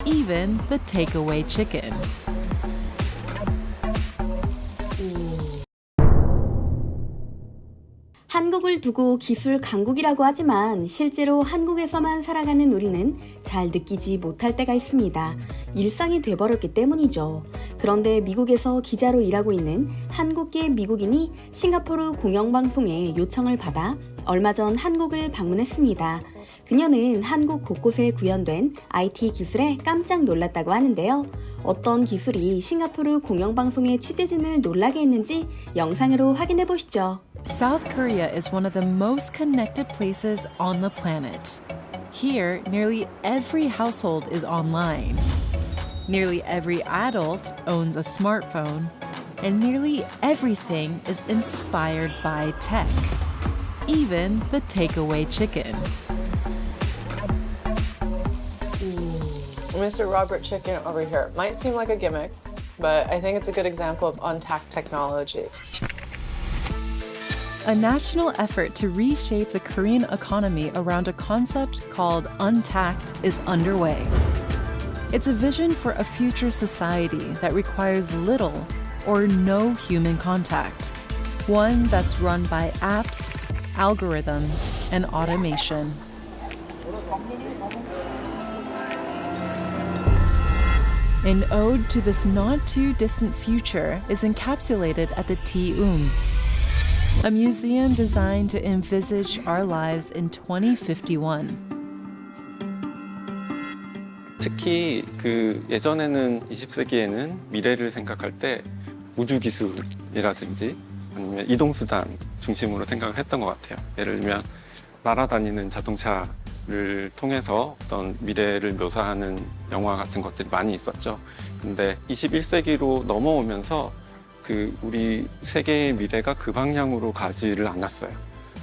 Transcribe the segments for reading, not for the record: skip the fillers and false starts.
even the takeaway chicken. 한국을 두고 기술 강국이라고 하지만 실제로 한국에서만 살아가는 우리는 잘 느끼지 못할 때가 있습니다. 일상이 돼버렸기 때문이죠. 그런데 미국에서 기자로 일하고 있는 한국계 미국인이 싱가포르 공영방송의 요청을 받아 얼마 전 한국을 방문했습니다. 그녀는 한국 곳곳에 구현된 IT 기술에 깜짝 놀랐다고 하는데요. 어떤 기술이 싱가포르 공영방송의 취재진을 놀라게 했는지 영상으로 확인해 보시죠. South Korea is one of the most connected places on the planet. Here, nearly every household is online. Nearly every adult owns a smartphone, and nearly everything is inspired by tech, even the takeaway chicken. Mr. Robert Chicken over here. Might seem like a gimmick, but I think it's a good example of untapped technology. A national effort to reshape the Korean economy around a concept called Untact is underway. It's a vision for a future society that requires little or no human contact. One that's run by apps, algorithms, and automation. An ode to this not-too-distant future is encapsulated at the T-UM, a museum designed to envisage our lives in 2051. 특히 예전에는 20세기에는 미래를 생각할 때 우주 기술이라든지 아니면 이동수단 중심으로 생각을 했던 것 같아요. 예를 들면 날아다니는 자동차를 통해서 어떤 미래를 묘사하는 영화 같은 것들이 많이 있었죠. 근데 21세기로 넘어오면서 우리 세계의 미래가 그 방향으로 가지를 않았어요.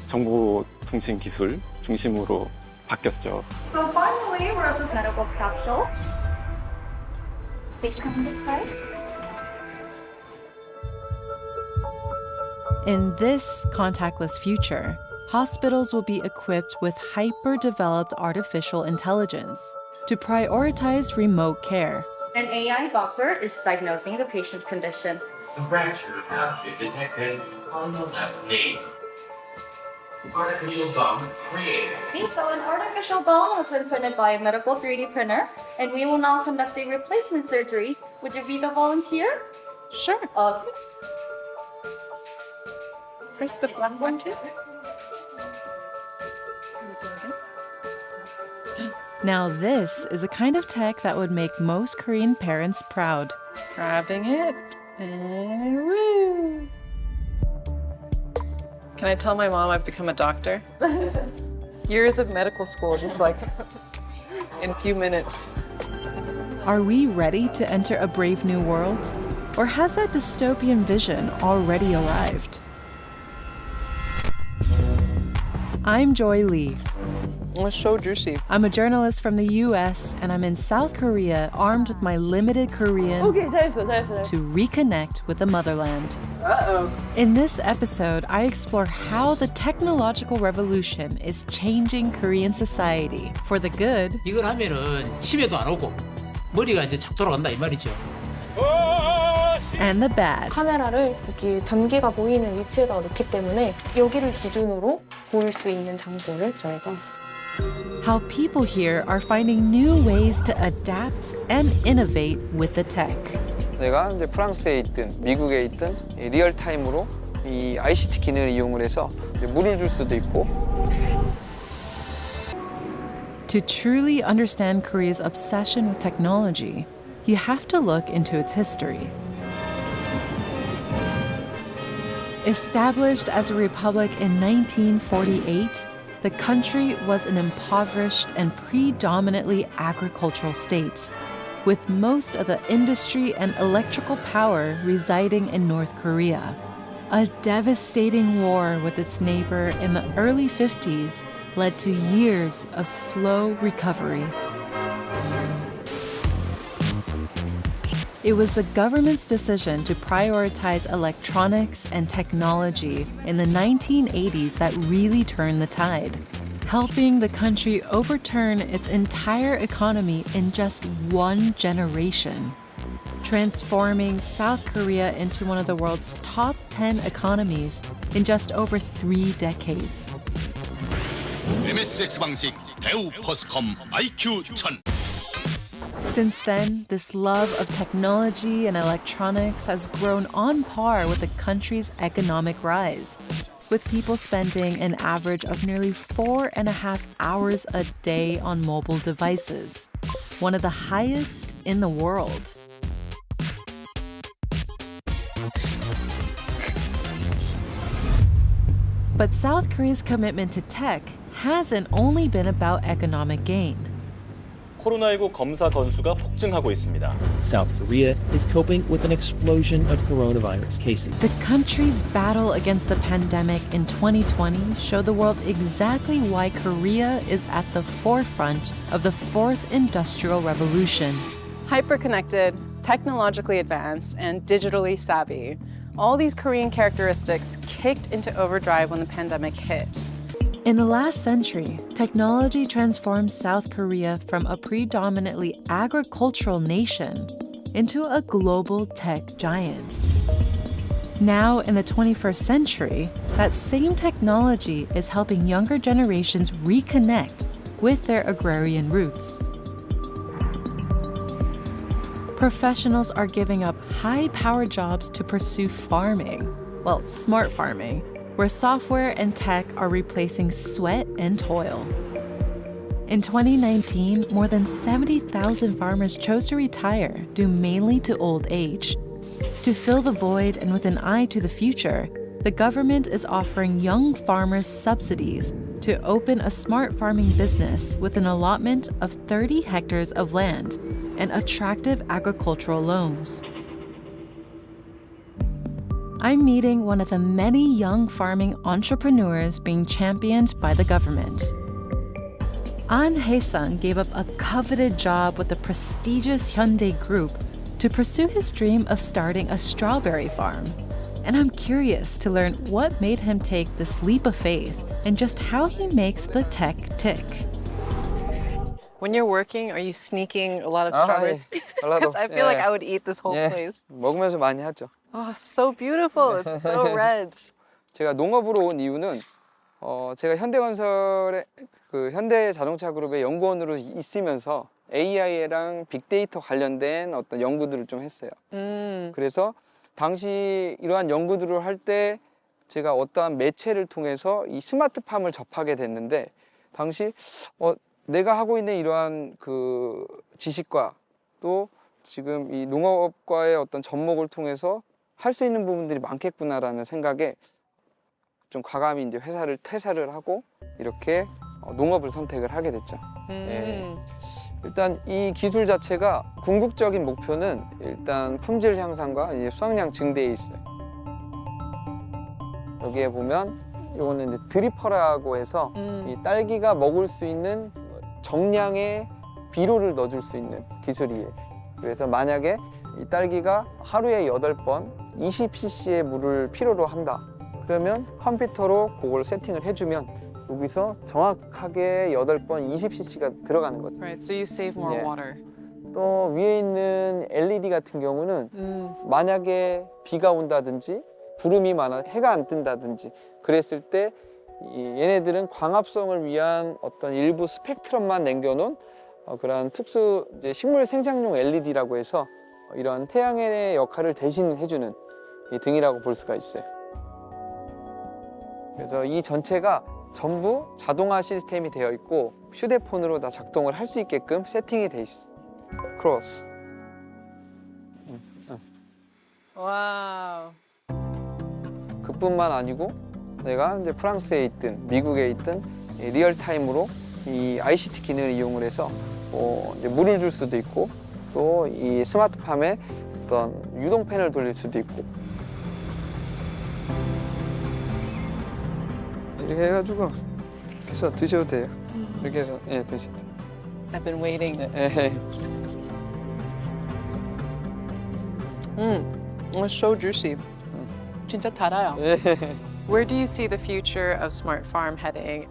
정보통신 기술 중심으로 바뀌었죠. So finally, we're at the medical capsule. Please come this side. In this contactless future, hospitals will be equipped with hyper-developed artificial intelligence to prioritize remote care. An AI doctor is diagnosing the patient's condition. The fracture has been detected on the left knee. Artificial bone created. Okay, so an artificial bone has been printed by a medical 3D printer, and we will now conduct a replacement surgery. Would you be the volunteer? Sure. Okay. Press the black one too. Now this is a kind of tech that would make most Korean parents proud. Grabbing it, and woo! Can I tell my mom I've become a doctor? Years of medical school, just like in a few minutes. Are we ready to enter a brave new world? Or has that dystopian vision already arrived? I'm Joy Lee. It's so juicy. I'm a journalist from the US, and I'm in South Korea armed with my limited Korean to reconnect with the motherland. Uh-oh. In this episode, I explore how the technological revolution is changing Korean society for the good 이걸 하면은 치매도 안 오고 머리가 이제 착 돌아간다 이 말이죠. and the bad. 카메라를 여기 단계가 보이는 위치에다 놓기 때문에 여기를 기준으로 보일 수 있는 장소를 저희가 How people here are finding new ways to adapt and innovate with the tech. 내가 이제 프랑스에 있든 미국에 있든 리얼 타임으로 이 ICT 기능을 이용을 해서 물을 줄 수도 있고. To truly understand Korea's obsession with technology, you have to look into its history. Established as a republic in 1948, the country was an impoverished and predominantly agricultural state, with most of the industry and electrical power residing in North Korea. A devastating war with its neighbor in the early 50s led to years of slow recovery. It was the government's decision to prioritize electronics and technology in the 1980s that really turned the tide. helping the country overturn its entire economy in just one generation, transforming South Korea into one of the world's top 10 economies in just over 3 decades. MSX 방식 대우 퍼스컴 IQ 1000. Since then, this love of technology and electronics has grown on par with the country's economic rise, with people spending an average of nearly 4.5 hours a day on mobile devices, one of the highest in the world. But South Korea's commitment to tech hasn't only been about economic gain. 코로나19 검사 건수가 폭증하고 있습니다. South Korea is coping with an explosion of coronavirus cases. The country's battle against the pandemic in 2020 showed the world exactly why Korea is at the forefront of the fourth industrial revolution. Hyperconnected, technologically advanced, and digitally savvy. All these Korean characteristics kicked into overdrive when the pandemic hit. In the last century, technology transformed South Korea from a predominantly agricultural nation into a global tech giant. Now, in the 21st century, that same technology is helping younger generations reconnect with their agrarian roots. Professionals are giving up high-powered jobs to pursue farming, well, smart farming, where software and tech are replacing sweat and toil. In 2019, more than 70,000 farmers chose to retire due mainly to old age. To fill the void and with an eye to the future, the government is offering young farmers subsidies to open a smart farming business with an allotment of 30 hectares of land and attractive agricultural loans. I'm meeting one of the many young farming entrepreneurs being championed by the government. An Hae-sung gave up a coveted job with the prestigious Hyundai Group to pursue his dream of starting a strawberry farm. And I'm curious to learn what made him take this leap of faith and just how he makes the tech tick. When you're working, are you sneaking a lot of strawberries? Because I feel like I would eat this whole place. 먹으면서 많이 하죠. Oh, so beautiful. It's so red. 제가 농업으로 온 이유는 제가 현대건설의 현대자동차그룹의 연구원으로 있으면서 AI랑 빅데이터 관련된 어떤 연구들을 좀 했어요. 그래서 당시 이러한 연구들을 할 때 제가 어떠한 매체를 통해서 이 스마트팜을 접하게 됐는데 당시 내가 하고 있는 이러한 그 지식과 또 지금 이 농업과의 어떤 접목을 통해서 할 수 있는 부분들이 많겠구나라는 생각에 좀 과감히 이제 회사를 퇴사를 하고 이렇게 농업을 선택을 하게 됐죠. 예. 일단 이 기술 자체가 궁극적인 목표는 일단 품질 향상과 이제 수확량 증대에 있어요. 여기에 보면 이거는 이제 드리퍼라고 해서 이 딸기가 먹을 수 있는 정량의 비료를 넣어줄 수 있는 기술이에요. 그래서 만약에 이 딸기가 하루에 8번 20cc의 물을 필요로 한다. 그러면 컴퓨터로 그걸 세팅을 해주면 여기서 정확하게 8번 20cc가 들어가는 거죠. Right, so you save more water. 또 위에 있는 LED 같은 경우는 만약에 비가 온다든지 구름이 많아 해가 안 뜬다든지 그랬을 때 얘네들은 광합성을 위한 어떤 일부 스펙트럼만 남겨놓은 그런 특수 이제 식물 생장용 LED라고 해서 이런 태양의 역할을 대신해주는 이 등이라고 볼 수가 있어요. 그래서 이 전체가 전부 자동화 시스템이 되어 있고 휴대폰으로 다 작동을 할 수 있게끔 세팅이 돼 있어. 크로스. 와우. 그뿐만 아니고 내가 이제 프랑스에 있든 미국에 있든 리얼타임으로 이 ICT 기능을 이용을 해서 이제 물을 줄 수도 있고 또 이 스마트팜에 어떤 유동팬을 돌릴 수도 있고 이렇게 해가지고 이렇게 해서 드셔도 돼요. 이렇게 해서 드셔도 돼요. I've been waiting. It's so juicy. 진짜 달아요. Where do you see the future of smart farm heading?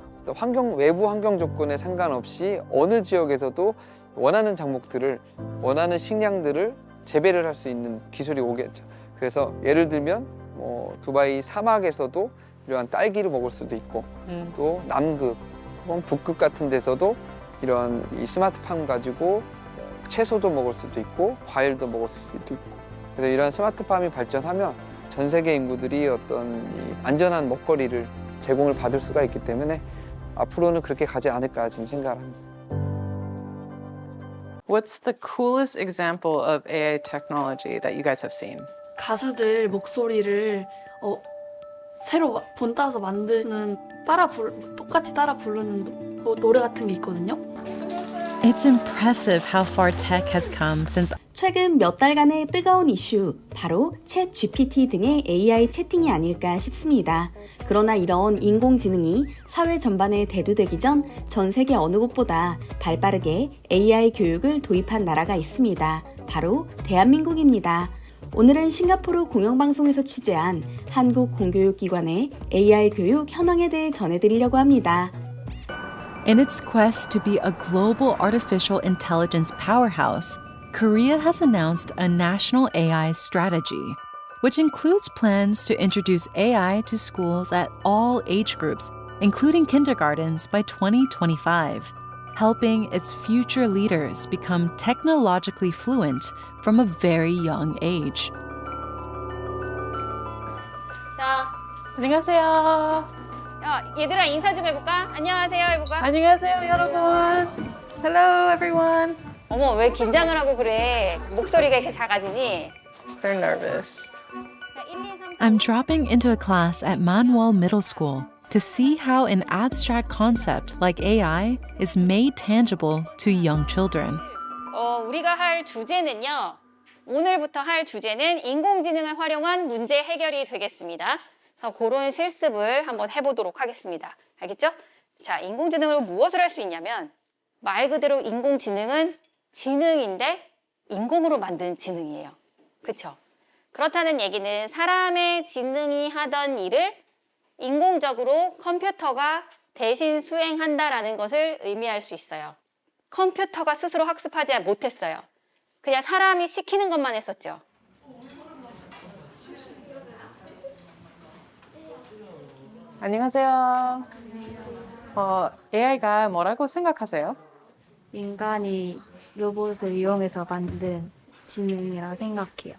외부 환경 조건에 상관없이 어느 지역에서도 원하는 작목들을, 원하는 식량들을 재배를 할 수 있는 기술이 오겠죠. 그래서 예를 들면 뭐 두바이 사막에서도 이러한 딸기를 먹을 수도 있고 또 남극 혹은 북극 같은 데서도 이러한 이 스마트팜 가지고 채소도 먹을 수도 있고 과일도 먹을 수도 있고, 그래서 이러한 스마트팜이 발전하면 전 세계 인구들이 어떤 이 안전한 먹거리를 제공을 받을 수가 있기 때문에 앞으로는 그렇게 가지 않을까 지금 생각을 합니다. What's the coolest example of AI technology that you guys have seen? 가수들 목소리를 새로 본 따서 만드는 똑같이 따라 부르는 노래 같은 게 있거든요. It's impressive how far tech has come since 최근 몇 달간의 뜨거운 이슈, 바로 챗 GPT 등의 AI 채팅이 아닐까 싶습니다. 그러나 이런 인공지능이 사회 전반에 대두되기 전 전 세계 어느 곳보다 발빠르게 AI 교육을 도입한 나라가 있습니다. 바로 대한민국입니다. 오늘은 싱가포르 공영방송에서 취재한 한국 공교육기관의 AI 교육 현황에 대해 전해드리려고 합니다. in its quest to be a global artificial intelligence powerhouse, Korea has announced a national AI strategy, which includes plans to introduce AI to schools at all age groups, including kindergartens, by 2025, helping its future leaders become technologically fluent from a very young age. 자, 안녕하세요. 얘들아 인사 좀 해볼까? 안녕하세요 해볼까? 안녕하세요, 여러분. Hello, everyone. 어머, 왜 긴장을 하고 그래? 목소리가 이렇게 작아지니? They're nervous. I'm dropping into a class at Manuel Middle School to see how an abstract concept like AI is made tangible to young children. 우리가 할 주제는요. 오늘부터 할 주제는 인공지능을 활용한 문제 해결이 되겠습니다. 그래서 그런 실습을 한번 해보도록 하겠습니다. 알겠죠? 자, 인공지능으로 무엇을 할 수 있냐면 말 그대로 인공지능은 지능인데 인공으로 만든 지능이에요. 그렇죠? 그렇다는 얘기는 사람의 지능이 하던 일을 인공적으로 컴퓨터가 대신 수행한다라는 것을 의미할 수 있어요. 컴퓨터가 스스로 학습하지 못했어요. 그냥 사람이 시키는 것만 했었죠. 안녕하세요. AI가 뭐라고 생각하세요? 인간이 로봇을 이용해서 만든 지능이라 생각해요.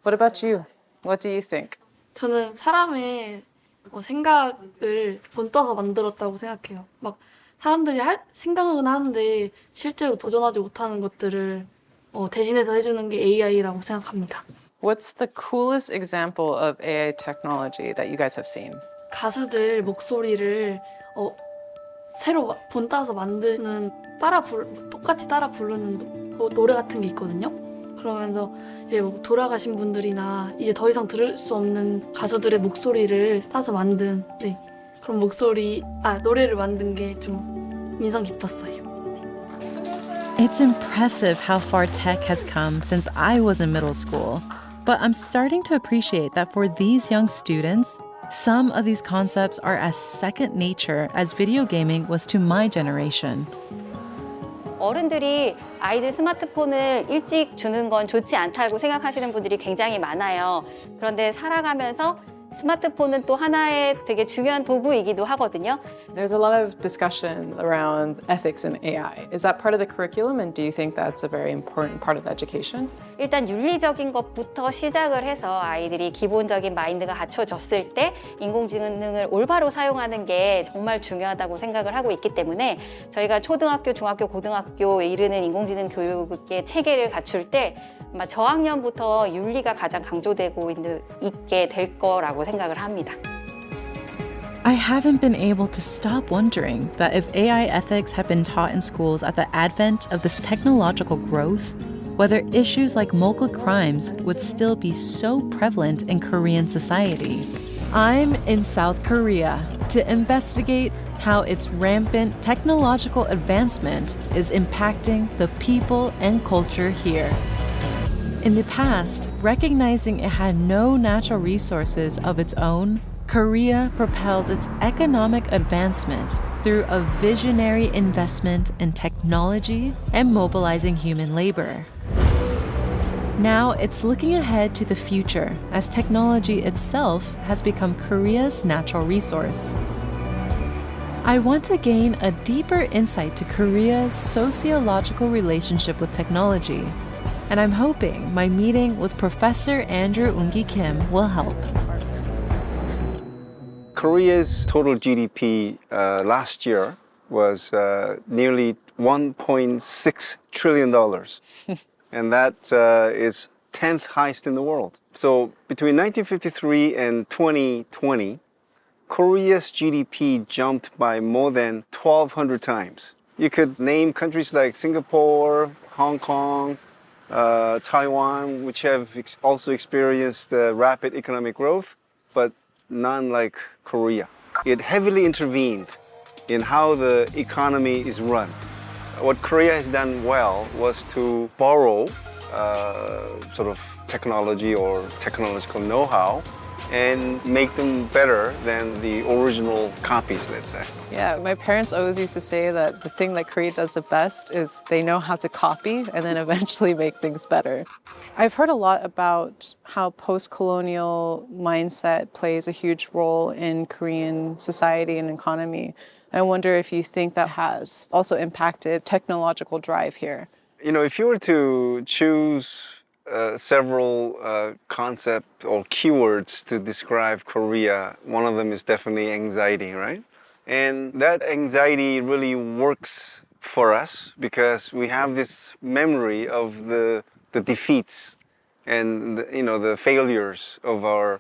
What about you? What do you think? 저는 사람의 생각을 본떠서 만들었다고 생각해요. 막 사람들이 생각은 하는데 실제로 도전하지 못하는 것들을 대신해서 해주는 게 AI라고 생각합니다. What's the coolest example of AI technology that you guys have seen? 가수들 목소리를 새로 본 따서 만드는 똑같이 따라 부르는 노래 같은 게 있거든요. 그러면서 이제 돌아가신 분들이나 이제 더 이상 들을 수 없는 가수들의 목소리를 따서 만든 그런 노래를 만든 게 좀 인상 깊었어요. It's impressive how far tech has come since I was in middle school, but I'm starting to appreciate that for these young students, some of these concepts are as second nature as video gaming was to my generation. 어른들이 아이들 스마트폰을 일찍 주는 건 좋지 않다고 생각하시는 분들이 굉장히 많아요. 그런데 살아가면서 스마트폰은 또 하나의 되게 중요한 도구이기도 하거든요. There's a lot of discussion around ethics in AI. Is that part of the curriculum, and do you think that's a very important part of education? 일단 윤리적인 것부터 시작을 해서 아이들이 기본적인 마인드가 갖춰졌을 때 인공지능을 올바로 사용하는 게 정말 중요하다고 생각을 하고 있기 때문에 저희가 초등학교, 중학교, 고등학교에 이르는 인공지능 교육의 체계를 갖출 때 아마 저학년부터 윤리가 가장 강조되고 있게 될 거라고 생각을 합니다. I haven't been able to stop wondering that if AI ethics had been taught in schools at the advent of this technological growth, whether issues like mogul crimes would still be so prevalent in Korean society. I'm in South Korea to investigate how its rampant technological advancement is impacting the people and culture here. In the past, recognizing it had no natural resources of its own, Korea propelled its economic advancement through a visionary investment in technology and mobilizing human labor. Now it's looking ahead to the future as technology itself has become Korea's natural resource. I want to gain a deeper insight to Korea's sociological relationship with technology, and I'm hoping my meeting with Professor Andrew Eungi Kim will help. Korea's total GDP last year was nearly $1.6 trillion. And that is 10th highest in the world. So between 1953 and 2020, Korea's GDP jumped by more than 1,200 times. You could name countries like Singapore, Hong Kong, Taiwan, which have also experienced rapid economic growth, but none like Korea. It heavily intervened in how the economy is run. What Korea has done well was to borrow sort of technology or technological know-how and make them better than the original copies, let's say. Yeah, my parents always used to say that the thing that Korea does the best is they know how to copy and then eventually make things better. I've heard a lot about how post-colonial mindset plays a huge role in Korean society and economy. I wonder if you think that has also impacted technological drive here. You know, if you were to choose several concepts or keywords to describe Korea, one of them is definitely anxiety, right? And that anxiety really works for us because we have this memory of the defeats and the failures of our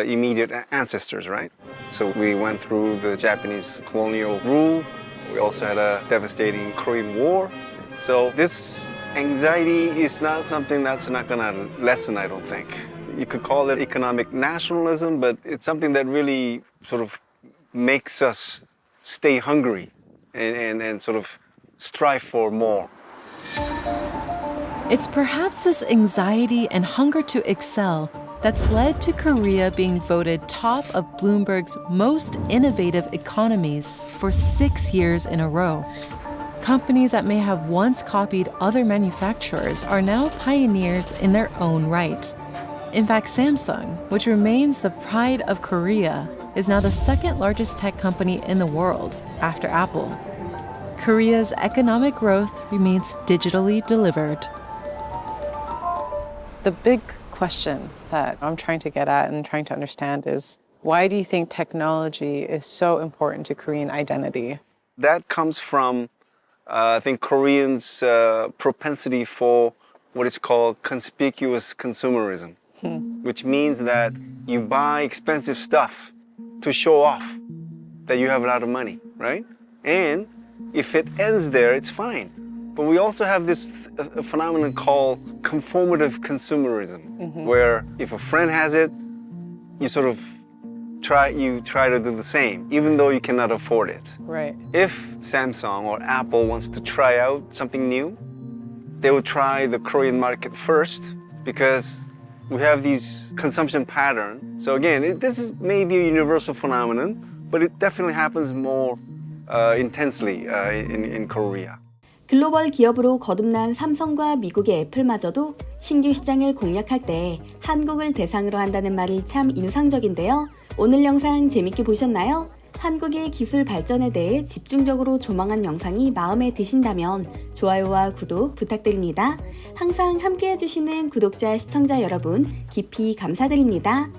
immediate ancestors, right? So we went through the Japanese colonial rule. We also had a devastating Korean War. So this anxiety is not something that's not going to lessen, I don't think. You could call it economic nationalism, but it's something that really sort of makes us stay hungry and sort of strive for more. It's perhaps this anxiety and hunger to excel that's led to Korea being voted top of Bloomberg's most innovative economies for 6 years in a row. Companies that may have once copied other manufacturers are now pioneers in their own right. In fact, Samsung, which remains the pride of Korea, is now the second largest tech company in the world after Apple. Korea's economic growth remains digitally delivered. The big question that I'm trying to get at and trying to understand is, why do you think technology is so important to Korean identity? That comes from I think Koreans' propensity for what is called conspicuous consumerism, which means that you buy expensive stuff to show off that you have a lot of money, right? And if it ends there, it's fine. But we also have this phenomenon called conformative consumerism, where if a friend has it, you sort of try to do the same, even though you cannot afford it. Right. If Samsung or Apple wants to try out something new, they will try the Korean market first because we have these consumption patterns. So again, this is maybe a universal phenomenon, but it definitely happens more intensely in Korea. 글로벌 기업으로 거듭난 삼성과 미국의 애플마저도 신규 시장을 공략할 때 한국을 대상으로 한다는 말이 참 인상적인데요. 오늘 영상 재밌게 보셨나요? 한국의 기술 발전에 대해 집중적으로 조망한 영상이 마음에 드신다면 좋아요와 구독 부탁드립니다. 항상 함께 해주시는 구독자, 시청자 여러분 깊이 감사드립니다.